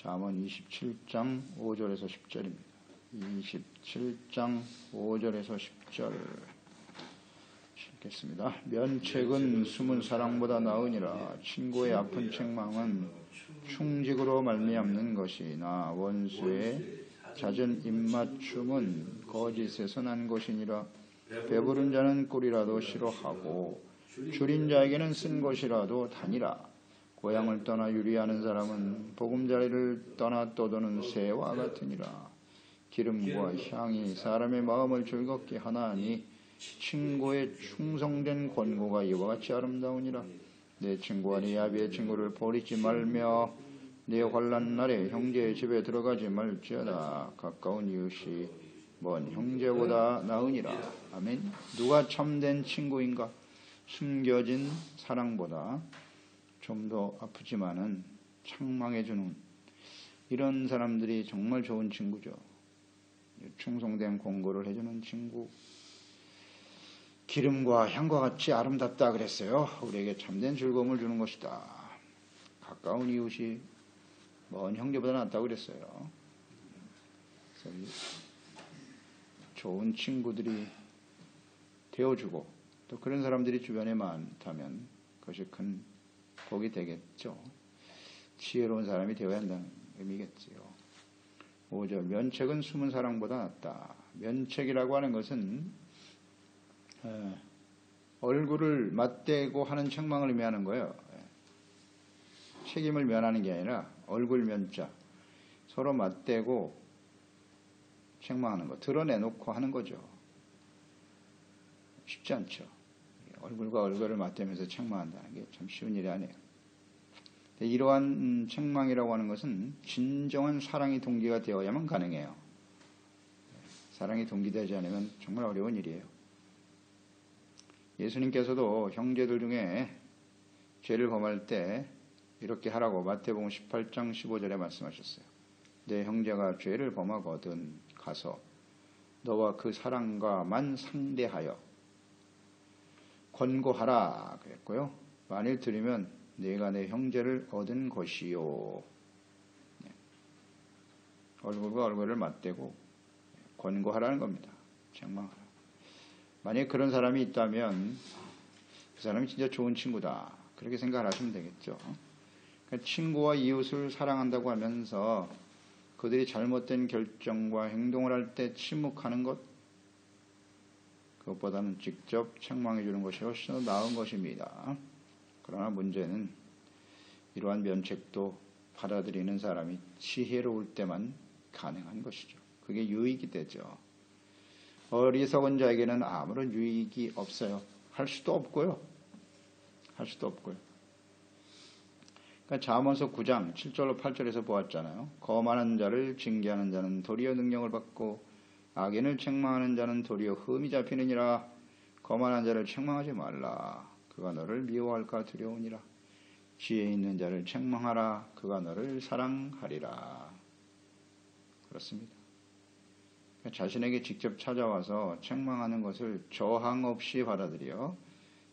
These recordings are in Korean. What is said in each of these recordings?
잠언 27장 5절에서 10절입니다. 27장 5절에서 10절 읽겠습니다. 면책은 숨은 사랑보다 나으니라. 친구의 아픈 책망은 충직으로 말미암는 것이나 원수의 잦은 입맞춤은 거짓에서 난 것이니라. 배부른 자는 꿀이라도 싫어하고 줄인 자에게는 쓴 것이라도 다니라. 고향을 떠나 유리하는 사람은 보금자리를 떠나 떠도는 새와 같으니라. 기름과 향이 사람의 마음을 즐겁게 하나니 친구의 충성된 권고가 이와 같이 아름다우니라. 내 친구와 네 아비의 친구를 버리지 말며 내 환난 날에 형제의 집에 들어가지 말지어다. 가까운 이웃이 먼 형제보다 나으니라. 아멘. 누가 참된 친구인가? 숨겨진 사랑보다 좀 더 아프지만은 책망해주는 이런 사람들이 정말 좋은 친구죠. 충성된 공고를 해주는 친구. 기름과 향과 같이 아름답다 그랬어요. 우리에게 참된 즐거움을 주는 것이다. 가까운 이웃이 먼 형제보다 낫다고 그랬어요. 좋은 친구들이 되어주고 또 그런 사람들이 주변에 많다면 그것이 큰 복이 되겠죠. 지혜로운 사람이 되어야 한다는 의미겠지요. 5절 면책은 숨은 사랑보다 낫다. 면책이라고 하는 것은 얼굴을 맞대고 하는 책망을 의미하는 거예요. 책임을 면하는 게 아니라 얼굴 면자 서로 맞대고 책망하는 거 드러내놓고 하는 거죠. 쉽지 않죠. 얼굴과 얼굴을 맞대면서 책망한다는 게 참 쉬운 일이 아니에요. 이러한 책망이라고 하는 것은 진정한 사랑이 동기가 되어야만 가능해요. 사랑이 동기되지 않으면 정말 어려운 일이에요. 예수님께서도 형제들 중에 죄를 범할 때 이렇게 하라고 마태복음 18장 15절에 말씀하셨어요. 내 형제가 죄를 범하거든 가서 너와 그 사랑과만 상대하여 권고하라 그랬고요. 만일 들으면 내가 내 형제를 얻은 것이요. 얼굴과 얼굴을 맞대고 권고하라는 겁니다. 책망하라. 만약에 그런 사람이 있다면 그 사람이 진짜 좋은 친구다. 그렇게 생각하시면 되겠죠. 그러니까 친구와 이웃을 사랑한다고 하면서 그들이 잘못된 결정과 행동을 할 때 침묵하는 것, 그것보다는 직접 책망해 주는 것이 훨씬 더 나은 것입니다. 그러나 문제는 이러한 면책도 받아들이는 사람이 지혜로울 때만 가능한 것이죠. 그게 유익이 되죠. 어리석은 자에게는 아무런 유익이 없어요. 할 수도 없고요. 그러니까 잠언서 9장 7절로 8절에서 보았잖아요. 거만한 자를 징계하는 자는 도리어 능력을 받고 악인을 책망하는 자는 도리어 흠이 잡히느니라. 거만한 자를 책망하지 말라. 그가 너를 미워할까 두려우니라. 지혜 있는 자를 책망하라. 그가 너를 사랑하리라. 그렇습니다. 자신에게 직접 찾아와서 책망하는 것을 저항 없이 받아들여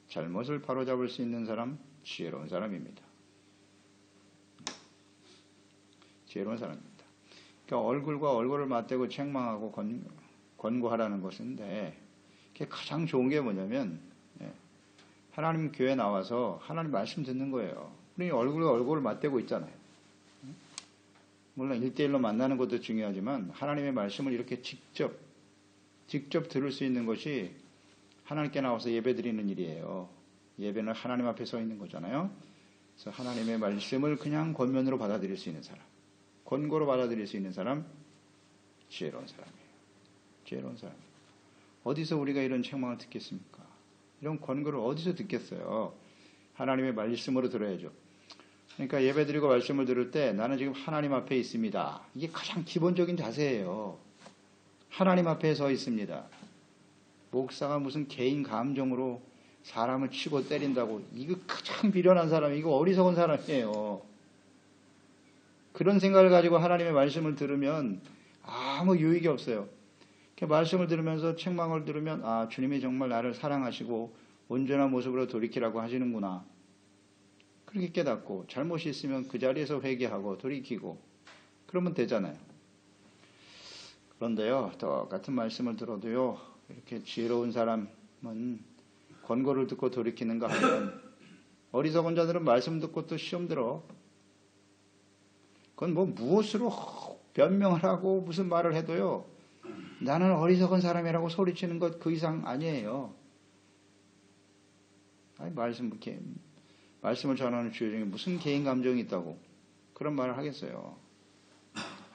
잘못을 바로잡을 수 있는 사람, 지혜로운 사람입니다. 지혜로운 사람입니다. 그러니까 얼굴과 얼굴을 맞대고 책망하고 권고하라는 것인데 그게 가장 좋은 게 뭐냐면 하나님 교회 나와서 하나님 말씀 듣는 거예요. 우리 얼굴과 얼굴을 맞대고 있잖아요. 물론 1대1로 만나는 것도 중요하지만 하나님의 말씀을 이렇게 직접 들을 수 있는 것이 하나님께 나와서 예배 드리는 일이에요. 예배는 하나님 앞에 서 있는 거잖아요. 그래서 하나님의 말씀을 그냥 권면으로 받아들일 수 있는 사람, 권고로 받아들일 수 있는 사람, 지혜로운 사람이에요. 지혜로운 사람. 어디서 우리가 이런 책망을 듣겠습니까? 이런 권고를 어디서 듣겠어요? 하나님의 말씀으로 들어야죠. 그러니까 예배드리고 말씀을 들을 때 나는 지금 하나님 앞에 있습니다. 이게 가장 기본적인 자세예요. 하나님 앞에 서 있습니다. 목사가 무슨 개인 감정으로 사람을 치고 때린다고 이거 가장 비련한 사람이 이거 어리석은 사람이에요. 그런 생각을 가지고 하나님의 말씀을 들으면 아무 유익이 없어요. 말씀을 들으면서 책망을 들으면 아 주님이 정말 나를 사랑하시고 온전한 모습으로 돌이키라고 하시는구나. 그렇게 깨닫고 잘못이 있으면 그 자리에서 회개하고 돌이키고 그러면 되잖아요. 그런데요, 똑같은 말씀을 들어도요, 이렇게 지혜로운 사람은 권고를 듣고 돌이키는가 하면 어리석은 자들은 말씀 듣고 또 시험 들어. 그건 뭐 무엇으로 변명을 하고 무슨 말을 해도요, 나는 어리석은 사람이라고 소리치는 것 그 이상 아니에요. 아니, 말씀을 전하는 주여 중에 무슨 개인 감정이 있다고 그런 말을 하겠어요.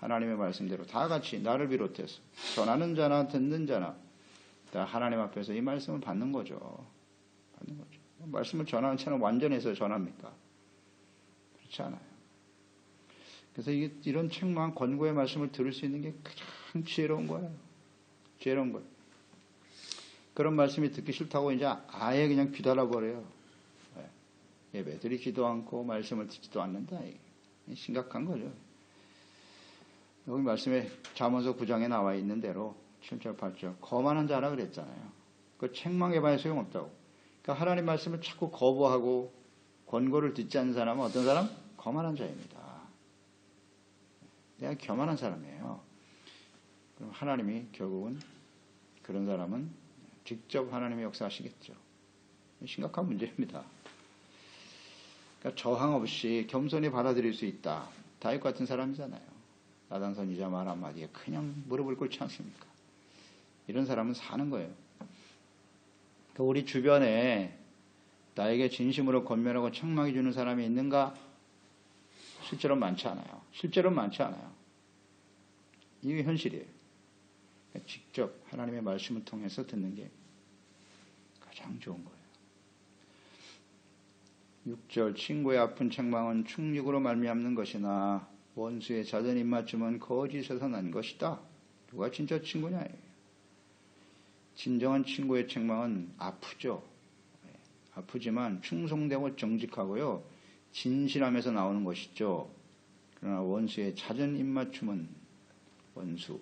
하나님의 말씀대로 다 같이 나를 비롯해서 전하는 자나 듣는 자나 다 하나님 앞에서 이 말씀을 받는 거죠. 받는 거죠. 말씀을 전하는 자는 완전해서 전합니까? 그렇지 않아요. 그래서 이런 책망, 권고의 말씀을 들을 수 있는 게 가장 지혜로운 거예요. 지혜로운 거예요. 그런 말씀이 듣기 싫다고 이제 아예 그냥 귀달아버려요. 예배 드리지도 않고 말씀을 듣지도 않는다. 심각한 거죠. 여기 말씀에 잠언서 9장에 나와 있는 대로 7절 8절 거만한 자라 그랬잖아요. 그 책망해봐야 소용없다고. 그러니까 하나님 말씀을 자꾸 거부하고 권고를 듣지 않는 사람은 어떤 사람? 거만한 자입니다. 내가 교만한 사람이에요. 그럼 하나님이 결국은 그런 사람은 직접 하나님의 역사하시겠죠. 심각한 문제입니다. 그러니까 저항 없이 겸손히 받아들일 수 있다. 다윗 같은 사람이잖아요. 나단 선지자 말 한마디에 그냥 무릎을 꿇지 않습니까? 이런 사람은 사는 거예요. 그러니까 우리 주변에 나에게 진심으로 권면하고 책망해 주는 사람이 있는가? 실제로는 많지 않아요. 실제로는 많지 않아요. 이게 현실이에요. 그러니까 직접 하나님의 말씀을 통해서 듣는 게 가장 좋은 거예요. 6절 친구의 아픈 책망은 충육으로 말미암는 것이나 원수의 잦은 입맞춤은 거짓에서 난 것이다. 누가 진짜 친구냐? 진정한 친구의 책망은 아프죠. 아프지만 충성되고 정직하고요. 진실함에서 나오는 것이죠. 그러나 원수의 잦은 입맞춤은 원수,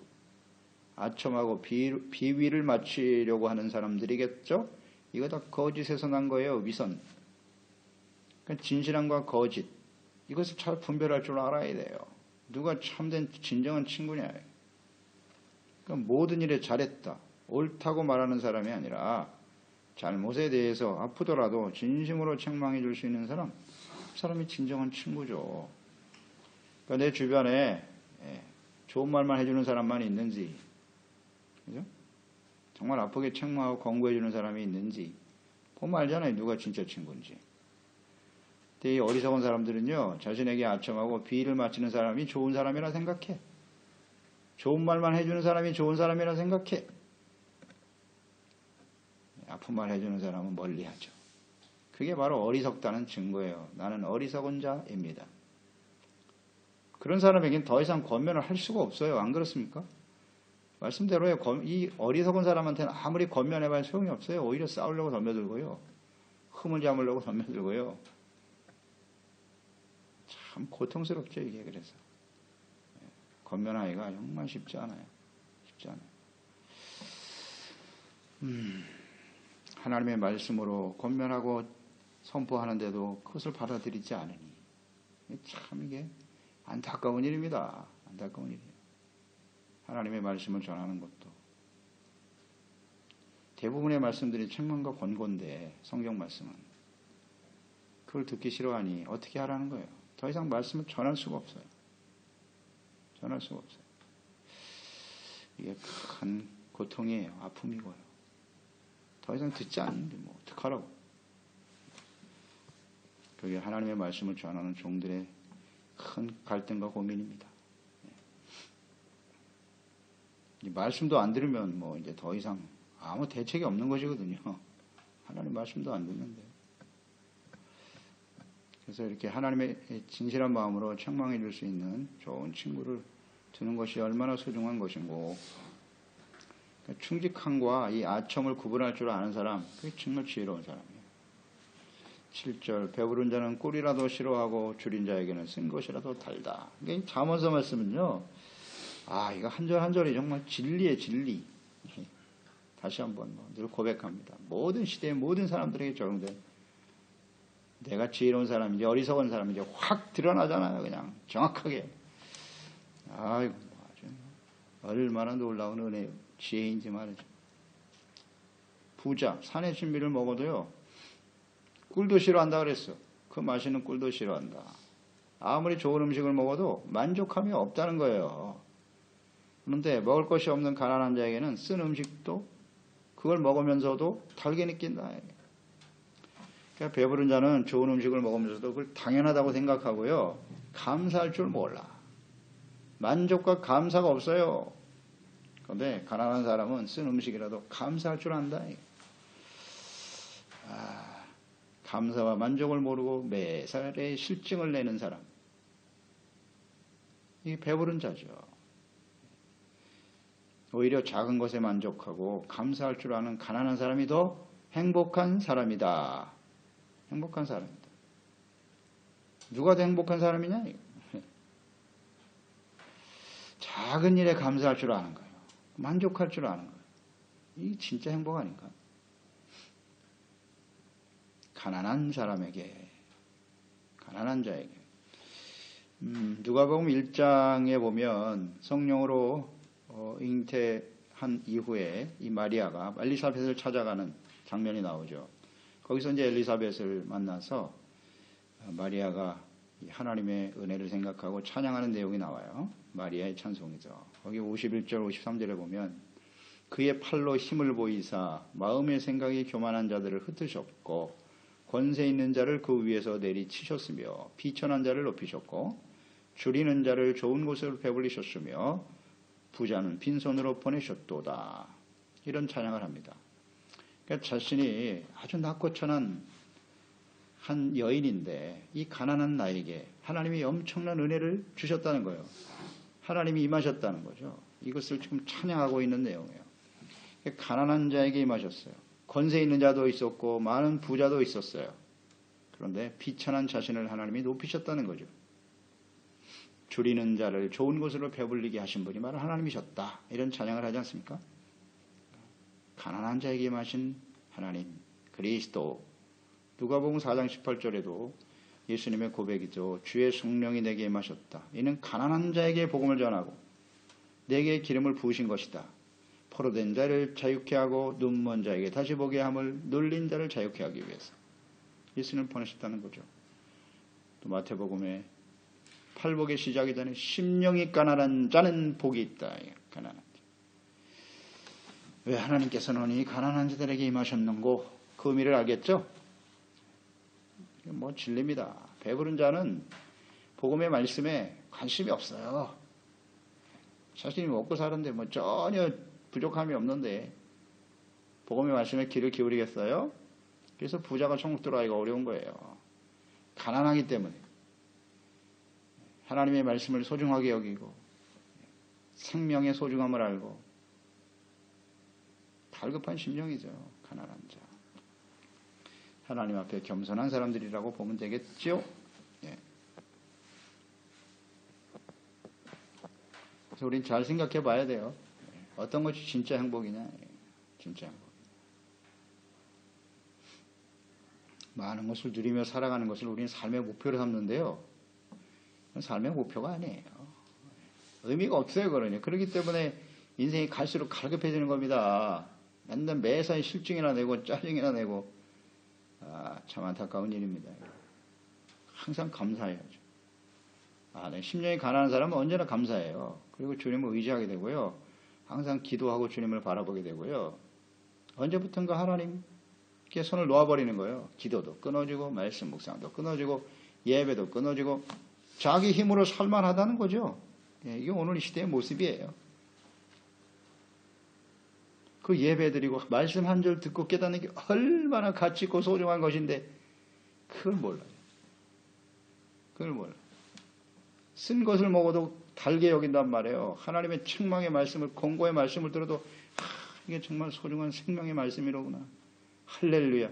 아첨하고 비위를 맞추려고 하는 사람들이겠죠. 이거 다 거짓에서 난 거예요. 위선. 그러니까 진실함과 거짓, 이것을 잘 분별할 줄 알아야 돼요. 누가 참된 진정한 친구냐. 그러니까 모든 일에 잘했다, 옳다고 말하는 사람이 아니라 잘못에 대해서 아프더라도 진심으로 책망해 줄 수 있는 사람, 그 사람이 진정한 친구죠. 그러니까 내 주변에 좋은 말만 해주는 사람만 있는지, 그죠? 정말 아프게 책망하고 권고해 주는 사람이 있는지 보면 알잖아요. 누가 진짜 친구인지. 이 어리석은 사람들은요, 자신에게 아첨하고 비위를 맞추는 사람이 좋은 사람이라 생각해. 좋은 말만 해주는 사람이 좋은 사람이라 생각해. 아픈 말 해주는 사람은 멀리 하죠. 그게 바로 어리석다는 증거예요. 나는 어리석은 자입니다. 그런 사람에겐 더 이상 권면을 할 수가 없어요. 안 그렇습니까? 말씀대로요. 이 어리석은 사람한테는 아무리 권면해봐야 소용이 없어요. 오히려 싸우려고 덤벼들고요. 흠을 잡으려고 덤벼들고요. 참 고통스럽죠, 이게. 그래서 권면하기가 정말 쉽지 않아요. 쉽지 않아요. 하나님의 말씀으로 권면하고 선포하는데도 그것을 받아들이지 않으니 참 이게 안타까운 일입니다. 안타까운 일이에요. 하나님의 말씀을 전하는 것도 대부분의 말씀들이 책망과 권고인데 성경 말씀은 그걸 듣기 싫어하니 어떻게 하라는 거예요? 더 이상 말씀을 전할 수가 없어요. 전할 수가 없어요. 이게 큰 고통이에요. 아픔이고요. 더 이상 듣지 않는데 뭐 어떡하라고. 그게 하나님의 말씀을 전하는 종들의 큰 갈등과 고민입니다. 이 말씀도 안 들으면 뭐 이제 더 이상 아무 대책이 없는 것이거든요. 하나님 말씀도 안 듣는데. 그래서 이렇게 하나님의 진실한 마음으로 책망해 줄 수 있는 좋은 친구를 두는 것이 얼마나 소중한 것인고, 그러니까 충직함과 이 아첨을 구분할 줄 아는 사람, 그게 정말 지혜로운 사람이에요. 7절 배부른 자는 꿀이라도 싫어하고 줄인 자에게는 쓴 것이라도 달다. 이게 잠언서 말씀은요, 이거 한 절 한 절이 정말 진리의 진리. 다시 한번 늘 고백합니다. 모든 시대의 모든 사람들에게 적용된, 내가 지혜로운 사람인지 어리석은 사람인지 확 드러나잖아요. 그냥 정확하게 아이고, 아주 얼마나 놀라운 은혜, 지혜인지 말이죠. 부자, 산의 진미를 먹어도요, 꿀도 싫어한다 그랬어. 그 맛있는 꿀도 싫어한다. 아무리 좋은 음식을 먹어도 만족함이 없다는 거예요. 그런데 먹을 것이 없는 가난한 자에게는 쓴 음식도 그걸 먹으면서도 달게 느낀다. 그러니까 배부른 자는 좋은 음식을 먹으면서도 그걸 당연하다고 생각하고요. 감사할 줄 몰라. 만족과 감사가 없어요. 그런데 가난한 사람은 쓴 음식이라도 감사할 줄 안다. 감사와 만족을 모르고 매사에 실증을 내는 사람. 이 배부른 자죠. 오히려 작은 것에 만족하고 감사할 줄 아는 가난한 사람이 더 행복한 사람이다. 행복한 사람이다. 누가 더 행복한 사람이냐? 작은 일에 감사할 줄 아는 거예요. 만족할 줄 아는 거예요. 이게 진짜 행복 아닌가? 가난한 사람에게, 가난한 자에게. 누가복음 1장에 보면 성령으로 잉태한 이후에 이 마리아가 엘리사벳을 찾아가는 장면이 나오죠. 거기서 이제 엘리사벳을 만나서 마리아가 하나님의 은혜를 생각하고 찬양하는 내용이 나와요. 마리아의 찬송이죠. 거기 51절, 53절에 보면 그의 팔로 힘을 보이사 마음의 생각이 교만한 자들을 흩으셨고 권세 있는 자를 그 위에서 내리치셨으며 비천한 자를 높이셨고 줄이는 자를 좋은 곳으로 배불리셨으며 부자는 빈손으로 보내셨도다. 이런 찬양을 합니다. 그러니까 자신이 아주 낮고 천한 한 여인인데 이 가난한 나에게 하나님이 엄청난 은혜를 주셨다는 거예요. 하나님이 임하셨다는 거죠. 이것을 지금 찬양하고 있는 내용이에요. 가난한 자에게 임하셨어요. 권세 있는 자도 있었고 많은 부자도 있었어요. 그런데 비천한 자신을 하나님이 높이셨다는 거죠. 줄이는 자를 좋은 곳으로 배불리게 하신 분이 바로 하나님이셨다. 이런 찬양을 하지 않습니까? 가난한 자에게 임하신 하나님 그리스도. 누가복음 4장 18절에도 예수님의 고백이죠. 주의 성령이 내게 임하셨다. 이는 가난한 자에게 복음을 전하고 내게 기름을 부으신 것이다. 포로된 자를 자유케 하고 눈먼 자에게 다시 보게 함을 눌린 자를 자유케 하기 위해서 예수님을 보내셨다는 거죠. 또 마태복음에 팔복의 시작이 전에 심령이 가난한 자는 복이 있다. 가난한 자. 왜 하나님께서는 이 가난한 자들에게 임하셨는고 그 의미를 알겠죠? 뭐 진리입니다. 배부른 자는 복음의 말씀에 관심이 없어요. 자신이 먹고 사는데 뭐 전혀 부족함이 없는데 복음의 말씀에 귀를 기울이겠어요? 그래서 부자가 천국 들어가기가 어려운 거예요. 가난하기 때문에 하나님의 말씀을 소중하게 여기고 생명의 소중함을 알고 갈급한 심령이죠. 가난한 자. 하나님 앞에 겸손한 사람들이라고 보면 되겠죠? 예. 그래서 우린 잘 생각해 봐야 돼요. 어떤 것이 진짜 행복이냐? 진짜 행복. 많은 것을 누리며 살아가는 것을 우리는 삶의 목표로 삼는데요. 삶의 목표가 아니에요. 의미가 없어요, 그러니. 그렇기 때문에 인생이 갈수록 갈급해지는 겁니다. 맨날 매사에 실증이나 내고 짜증이나 내고 참 안타까운 일입니다. 항상 감사해야죠. 네. 심령이 가난한 사람은 언제나 감사해요. 그리고 주님을 의지하게 되고요. 항상 기도하고 주님을 바라보게 되고요. 언제부턴가 하나님께 손을 놓아버리는 거예요. 기도도 끊어지고 말씀 묵상도 끊어지고 예배도 끊어지고 자기 힘으로 살만하다는 거죠. 이게 오늘 이 시대의 모습이에요. 그 예배드리고 말씀 한 절 듣고 깨닫는 게 얼마나 가치 있고 소중한 것인데 그걸 몰라요. 그걸 몰라요. 쓴 것을 먹어도 달게 여긴단 말이에요. 하나님의 책망의 말씀을 공고의 말씀을 들어도 이게 정말 소중한 생명의 말씀이로구나. 할렐루야.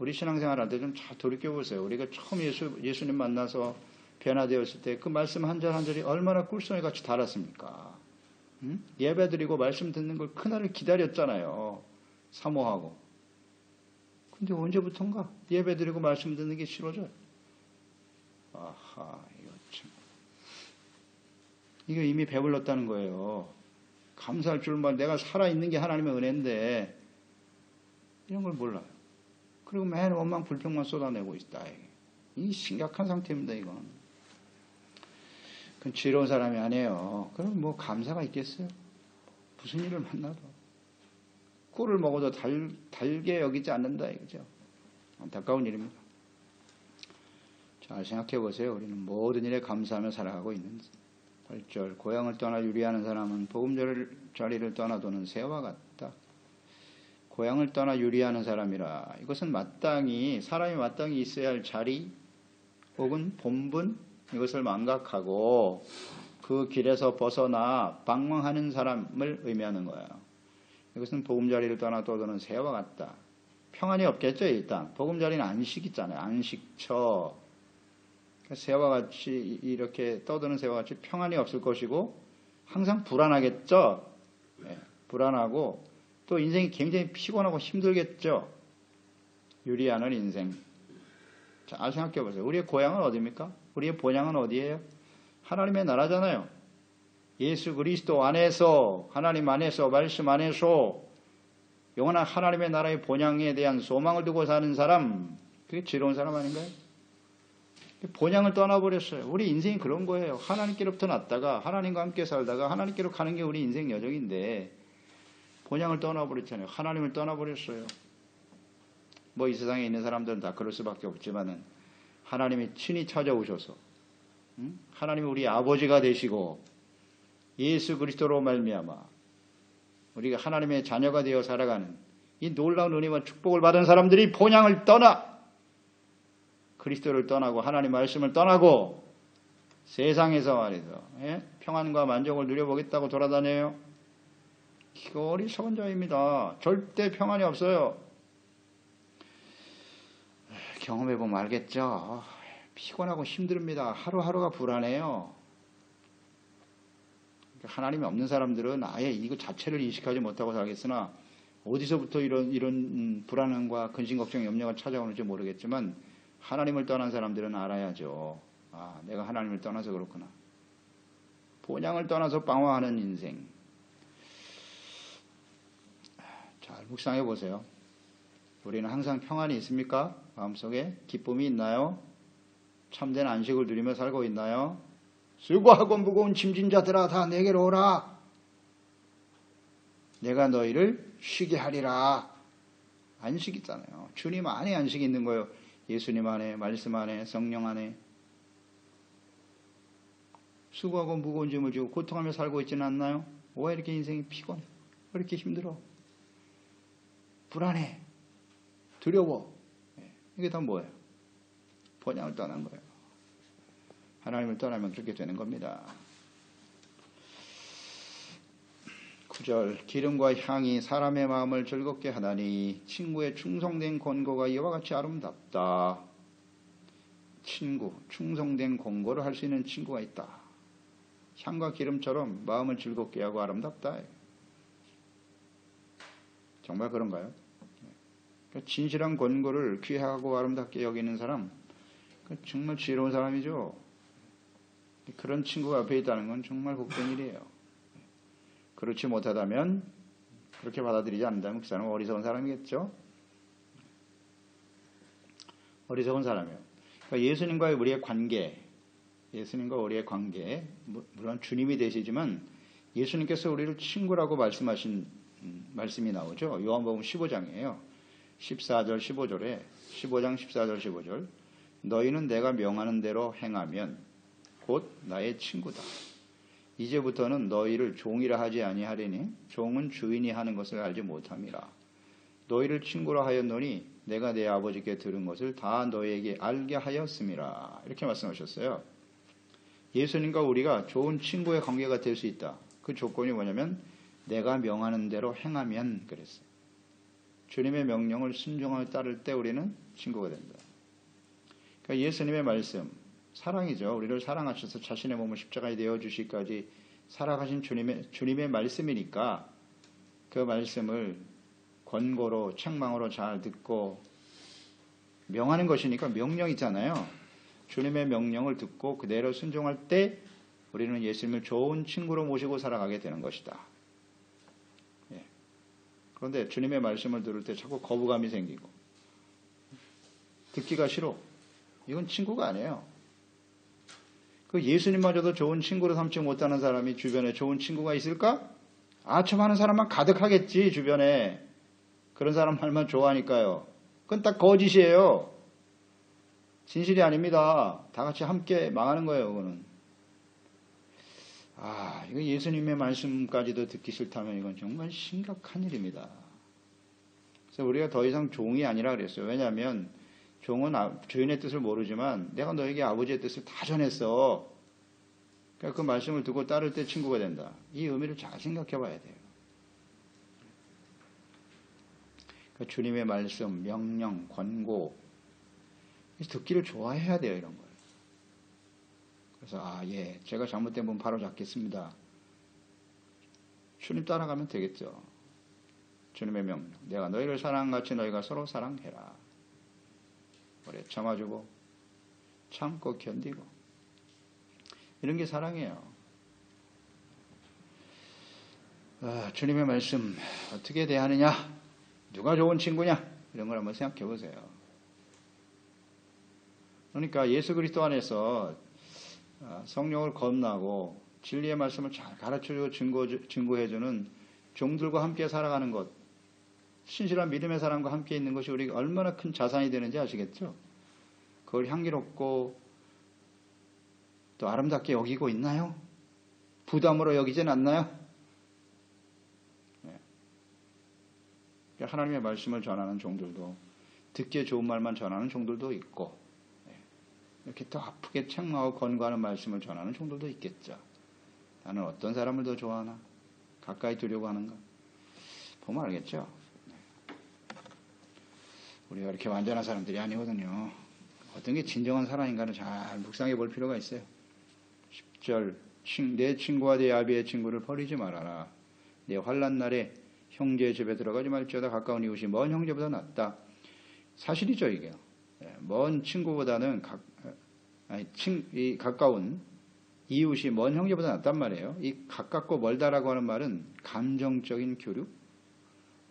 우리 신앙생활 할 때 좀 잘 돌이켜보세요. 우리가 처음 예수님 만나서 변화되었을 때 그 말씀 한 절 한 절이 얼마나 꿀송이 같이 달았습니까? 예배드리고 말씀 듣는 걸 그날을 기다렸잖아요. 사모하고. 근데 언제부턴가 예배드리고 말씀 듣는 게 싫어져요. 아하, 이거 참. 이거 이미 배불렀다는 거예요. 감사할 줄만 내가 살아있는 게 하나님의 은혜인데 이런 걸 몰라요. 그리고 매일 원망 불평만 쏟아내고 있다. 이 심각한 상태입니다. 이건. 그건 지혜로운 사람이 아니에요. 그럼 뭐 감사가 있겠어요? 무슨 일을 만나도 꿀을 먹어도 달게 여기지 않는다 이거죠. 안타까운 일입니다. 잘 생각해 보세요. 우리는 모든 일에 감사하며 살아가고 있는지. 8절 고향을 떠나 유리하는 사람은 보금자리를 떠나도는 새와 같다. 고향을 떠나 유리하는 사람이라 이것은 사람이 마땅히 있어야 할 자리 혹은 본분 이것을 망각하고 그 길에서 벗어나 방황하는 사람을 의미하는 거예요. 이것은 보금자리를 떠나 떠도는 새와 같다. 평안이 없겠죠. 일단 보금자리는 안식 있잖아요. 안식처. 새와 같이 이렇게 떠드는 새와 같이 평안이 없을 것이고 항상 불안하겠죠. 네, 불안하고 또 인생이 굉장히 피곤하고 힘들겠죠. 유리하는 인생. 잘 생각해 보세요. 우리의 고향은 어디입니까? 우리의 본향은 어디예요? 하나님의 나라잖아요. 예수 그리스도 안에서 하나님 안에서 말씀 안에서 영원한 하나님의 나라의 본향에 대한 소망을 두고 사는 사람 그게 지혜로운 사람 아닌가요? 본향을 떠나버렸어요. 우리 인생이 그런 거예요. 하나님께로부터 났다가 하나님과 함께 살다가 하나님께로 가는 게 우리 인생 여정인데 본향을 떠나버렸잖아요. 하나님을 떠나버렸어요. 뭐 이 세상에 있는 사람들은 다 그럴 수밖에 없지만은 하나님이 친히 찾아오셔서 하나님이 우리 아버지가 되시고 예수 그리스도로 말미암아 우리가 하나님의 자녀가 되어 살아가는 이 놀라운 은혜와 축복을 받은 사람들이 본향을 떠나 그리스도를 떠나고 하나님 말씀을 떠나고 세상에서 말이죠. 평안과 만족을 누려보겠다고 돌아다녀요. 이거 어리석은 자입니다. 절대 평안이 없어요. 경험해보면 알겠죠. 피곤하고 힘듭니다. 하루하루가 불안해요. 하나님이 없는 사람들은 아예 이거 자체를 인식하지 못하고 살겠으나 어디서부터 이런 불안함과 근심, 걱정, 염려가 찾아오는지 모르겠지만 하나님을 떠난 사람들은 알아야죠. 아, 내가 하나님을 떠나서 그렇구나. 본향을 떠나서 방황하는 인생. 잘 묵상해 보세요. 우리는 항상 평안이 있습니까? 마음속에 기쁨이 있나요? 참된 안식을 누리며 살고 있나요? 수고하고 무거운 짐진 자들아 다 내게로 오라. 내가 너희를 쉬게 하리라. 안식 있잖아요. 주님 안에 안식이 있는 거예요. 예수님 안에, 말씀 안에, 성령 안에. 수고하고 무거운 짐을 지고 고통하며 살고 있지는 않나요? 왜 이렇게 인생이 피곤해? 왜 이렇게 힘들어? 불안해? 두려워? 이게 다 뭐예요? 본향을 떠난 거예요. 하나님을 떠나면 그렇게 되는 겁니다. 9절 기름과 향이 사람의 마음을 즐겁게 하다니 친구의 충성된 권고가 이와 같이 아름답다. 친구, 충성된 권고를 할 수 있는 친구가 있다. 향과 기름처럼 마음을 즐겁게 하고 아름답다. 정말 그런가요? 진실한 권고를 귀하고 아름답게 여기는 사람, 정말 지혜로운 사람이죠. 그런 친구가 앞에 있다는 건 정말 복된 일이에요. 그렇지 못하다면, 그렇게 받아들이지 않는다면 그 사람은 어리석은 사람이겠죠? 어리석은 사람이에요. 그러니까 예수님과의 우리의 관계, 물론 주님이 되시지만 예수님께서 우리를 친구라고 말씀하신 말씀이 나오죠. 요한복음 15장이에요. 14절 15절에 15장 14절 15절 너희는 내가 명하는 대로 행하면 곧 나의 친구다. 이제부터는 너희를 종이라 하지 아니하리니 종은 주인이 하는 것을 알지 못함이라. 너희를 친구라 하였노니 내가 내 아버지께 들은 것을 다 너희에게 알게 하였음이라. 이렇게 말씀하셨어요. 예수님과 우리가 좋은 친구의 관계가 될 수 있다. 그 조건이 뭐냐면 내가 명하는 대로 행하면 그랬어요. 주님의 명령을 순종하여 따를 때 우리는 친구가 된다. 그러니까 예수님의 말씀, 사랑이죠. 우리를 사랑하셔서 자신의 몸을 십자가에 내어주시기까지 살아가신 주님의 말씀이니까 그 말씀을 권고로 책망으로 잘 듣고 명하는 것이니까 명령이잖아요. 주님의 명령을 듣고 그대로 순종할 때 우리는 예수님을 좋은 친구로 모시고 살아가게 되는 것이다. 예. 그런데 주님의 말씀을 들을 때 자꾸 거부감이 생기고 듣기가 싫어. 이건 친구가 아니에요. 그 예수님마저도 좋은 친구로 삼지 못하는 사람이 주변에 좋은 친구가 있을까? 아첨하는 사람만 가득하겠지, 주변에. 그런 사람 말만 좋아하니까요. 그건 딱 거짓이에요. 진실이 아닙니다. 다 같이 함께 망하는 거예요, 그거는. 이거 예수님의 말씀까지도 듣기 싫다면 이건 정말 심각한 일입니다. 그래서 우리가 더 이상 종이 아니라 그랬어요. 왜냐하면 종은 주인의 뜻을 모르지만 내가 너에게 아버지의 뜻을 다 전했어. 그러니까 그 말씀을 듣고 따를 때 친구가 된다. 이 의미를 잘 생각해 봐야 돼요. 그러니까 주님의 말씀, 명령, 권고 듣기를 좋아해야 돼요. 이런 걸. 그래서 제가 잘못된 분 바로 잡겠습니다. 주님 따라가면 되겠죠. 주님의 명령. 내가 너희를 사랑같이 너희가 서로 사랑해라. 오래 참아주고 참고 견디고 이런 게 사랑이에요. 주님의 말씀 어떻게 대하느냐? 누가 좋은 친구냐? 이런 걸 한번 생각해 보세요. 그러니까 예수 그리스도 안에서 성령을 거듭나고 진리의 말씀을 잘 가르쳐주고 증거해주는 종들과 함께 살아가는 것, 신실한 믿음의 사람과 함께 있는 것이 우리가 얼마나 큰 자산이 되는지 아시겠죠? 그걸 향기롭고 또 아름답게 여기고 있나요? 부담으로 여기진 않나요? 하나님의 말씀을 전하는 종들도, 듣기에 좋은 말만 전하는 종들도 있고, 이렇게 또 아프게 책망하고 권고하는 말씀을 전하는 종들도 있겠죠. 나는 어떤 사람을 더 좋아하나? 가까이 두려고 하는가? 보면 알겠죠? 우리가 이렇게 완전한 사람들이 아니거든요. 어떤 게 진정한 사랑인가를 잘 묵상해 볼 필요가 있어요. 10절, 내 친구와 내 아비의 친구를 버리지 말아라. 내 환난 날에 형제의 집에 들어가지 말지어다. 가까운 이웃이 먼 형제보다 낫다. 사실이죠, 이게. 먼 친구보다는 이 가까운 이웃이 먼 형제보다 낫단 말이에요. 이 가깝고 멀다라고 하는 말은 감정적인 교류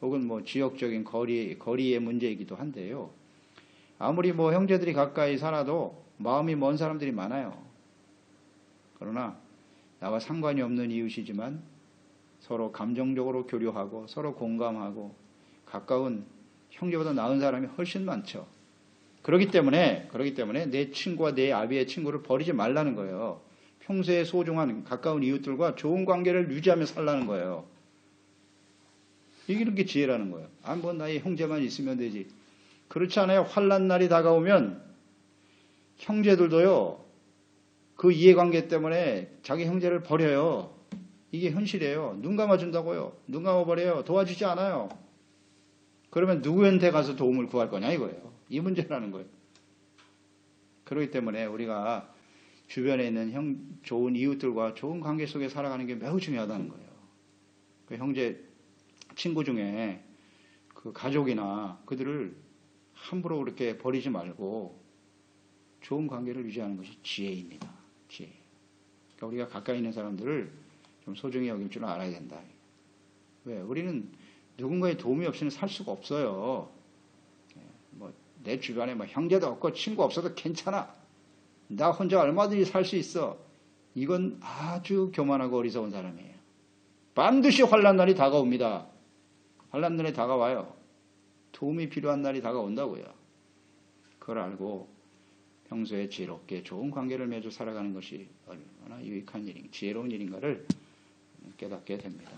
혹은 뭐 지역적인 거리의 문제이기도 한데요. 아무리 뭐 형제들이 가까이 살아도 마음이 먼 사람들이 많아요. 그러나 나와 상관이 없는 이웃이지만 서로 감정적으로 교류하고 서로 공감하고 가까운 형제보다 나은 사람이 훨씬 많죠. 그렇기 때문에 내 친구와 내 아비의 친구를 버리지 말라는 거예요. 평소에 소중한 가까운 이웃들과 좋은 관계를 유지하며 살라는 거예요. 이게 이렇게 지혜라는 거예요. 뭐 나의 형제만 있으면 되지. 그렇지 않아요. 환난 날이 다가오면 형제들도요. 그 이해관계 때문에 자기 형제를 버려요. 이게 현실이에요. 눈 감아준다고요. 눈 감아버려요. 도와주지 않아요. 그러면 누구한테 가서 도움을 구할 거냐 이거예요. 이 문제라는 거예요. 그렇기 때문에 우리가 주변에 있는 좋은 이웃들과 좋은 관계 속에 살아가는 게 매우 중요하다는 거예요. 그 형제, 친구 중에 그 가족이나 그들을 함부로 그렇게 버리지 말고 좋은 관계를 유지하는 것이 지혜입니다. 지혜. 그러니까 우리가 가까이 있는 사람들을 좀 소중히 여길 줄 알아야 된다. 왜? 우리는 누군가의 도움이 없이는 살 수가 없어요. 뭐 내 주변에 뭐 형제도 없고 친구 없어도 괜찮아. 나 혼자 얼마든지 살 수 있어. 이건 아주 교만하고 어리석은 사람이에요. 반드시 환난 날이 다가옵니다. 환난 날이 다가와요. 도움이 필요한 날이 다가온다고요. 그걸 알고 평소에 지혜롭게 좋은 관계를 맺어 살아가는 것이 얼마나 유익한 지혜로운 일인가를 깨닫게 됩니다.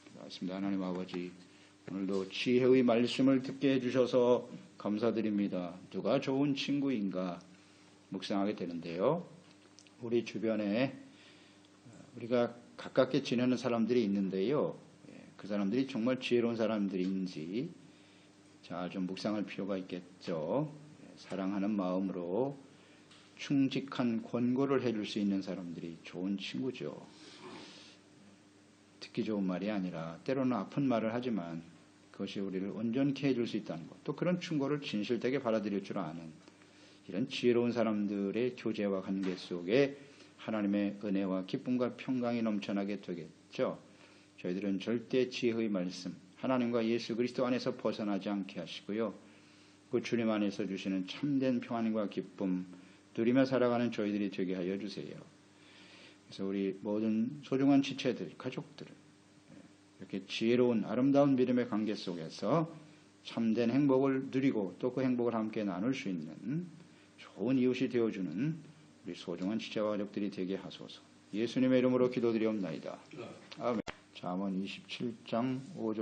기도하겠습니다. 하나님 아버지, 오늘도 지혜의 말씀을 듣게 해주셔서 감사드립니다. 누가 좋은 친구인가 묵상하게 되는데요. 우리 주변에 우리가 가깝게 지내는 사람들이 있는데요. 그 사람들이 정말 지혜로운 사람들인지 좀 묵상할 필요가 있겠죠. 사랑하는 마음으로 충직한 권고를 해줄 수 있는 사람들이 좋은 친구죠. 듣기 좋은 말이 아니라 때로는 아픈 말을 하지만 그것이 우리를 온전케 해줄 수 있다는 것, 또 그런 충고를 진실되게 받아들일 줄 아는 이런 지혜로운 사람들의 교제와 관계 속에 하나님의 은혜와 기쁨과 평강이 넘쳐나게 되겠죠. 저희들은 절대 지혜의 말씀, 하나님과 예수 그리스도 안에서 벗어나지 않게 하시고요. 그 주님 안에서 주시는 참된 평안과 기쁨 누리며 살아가는 저희들이 되게 하여 주세요. 그래서 우리 모든 소중한 지체들, 가족들 이렇게 지혜로운 아름다운 믿음의 관계 속에서 참된 행복을 누리고 또 그 행복을 함께 나눌 수 있는 좋은 이웃이 되어주는 우리 소중한 지체와 가족들이 되게 하소서. 예수님의 이름으로 기도드리옵나이다. 아멘. 잠언 27장 5절